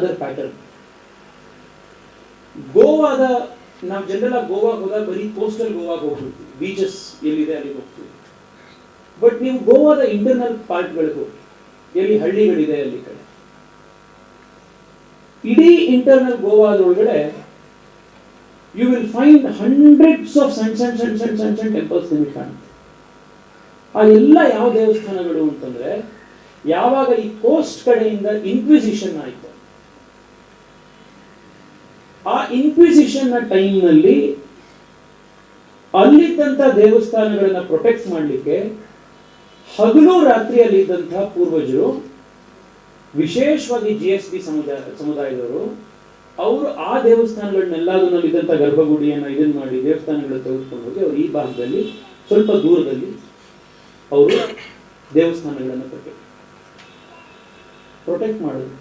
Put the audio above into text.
Other pattern. ಗೋವಾದ ನಾವು general ಆಗಿ ಗೋವಾ ಹೋದಾಗ ಬರೀ ಕೋಸ್ಟಲ್ ಗೋವಾಗ ಹೋಗ್ಬಿಡ್ತೀವಿ, ಬೀಚಸ್ ಎಲ್ಲಿದೆ ಅಲ್ಲಿಗೆ ಹೋಗ್ತೀವಿ. ಬಟ್ ನೀವು ಗೋವಾದ ಇಂಟರ್ನಲ್ ಪಾರ್ಟ್ಗಳಿಗೆ ಹೋಗಿ, ಎಲ್ಲಿ ಹಳ್ಳಿಗಳಿದೆ ಅಲ್ಲಿ ಕಡೆ, ಇಡೀ ಇಂಟರ್ನಲ್ ಗೋವಾದೊಳಗಡೆ you will find hundreds of ಸಣ್ಣ ಟೆಂಪಲ್ಸ್ ನಿಮಗೆ ಕಾಣುತ್ತೆ. ಆ ಎಲ್ಲ ಯಾವ ದೇವಸ್ಥಾನಗಳು ಅಂತಂದ್ರೆ, ಯಾವಾಗ ಈ ಕೋಸ್ಟ್ ಕಡೆಯಿಂದ ಇನ್ಕ್ವಿಸಿಷನ್ ಆಯಿತು, ಆ ಇನ್ಕ್ವಿಸಿಷನ್ ನ ಟೈಮ್ ನಲ್ಲಿ ಅಲ್ಲಿದ್ದಂತಹ ದೇವಸ್ಥಾನಗಳನ್ನ ಪ್ರೊಟೆಕ್ಟ್ ಮಾಡಲಿಕ್ಕೆ ಹಗಲು ರಾತ್ರಿಯಲ್ಲಿ ಇದ್ದಂತಹ ಪೂರ್ವಜರು, ವಿಶೇಷವಾಗಿ GSB ಸಮುದಾಯದವರು, ಅವರು ಆ ದೇವಸ್ಥಾನಗಳನ್ನೆಲ್ಲದನ್ನಲ್ಲಿದ್ದಂಥ ಗರ್ಭಗುಡಿಯನ್ನು ಇದನ್ನು ಮಾಡಿ ದೇವಸ್ಥಾನಗಳನ್ನು ತೆಗೆದುಕೊಂಡು ಹೋಗಿ ಅವರು ಈ ಭಾಗದಲ್ಲಿ ಸ್ವಲ್ಪ ದೂರದಲ್ಲಿ ಅವರು ದೇವಸ್ಥಾನಗಳನ್ನು ಪ್ರೊಟೆಕ್ಟ್ ಮಾಡೋದು.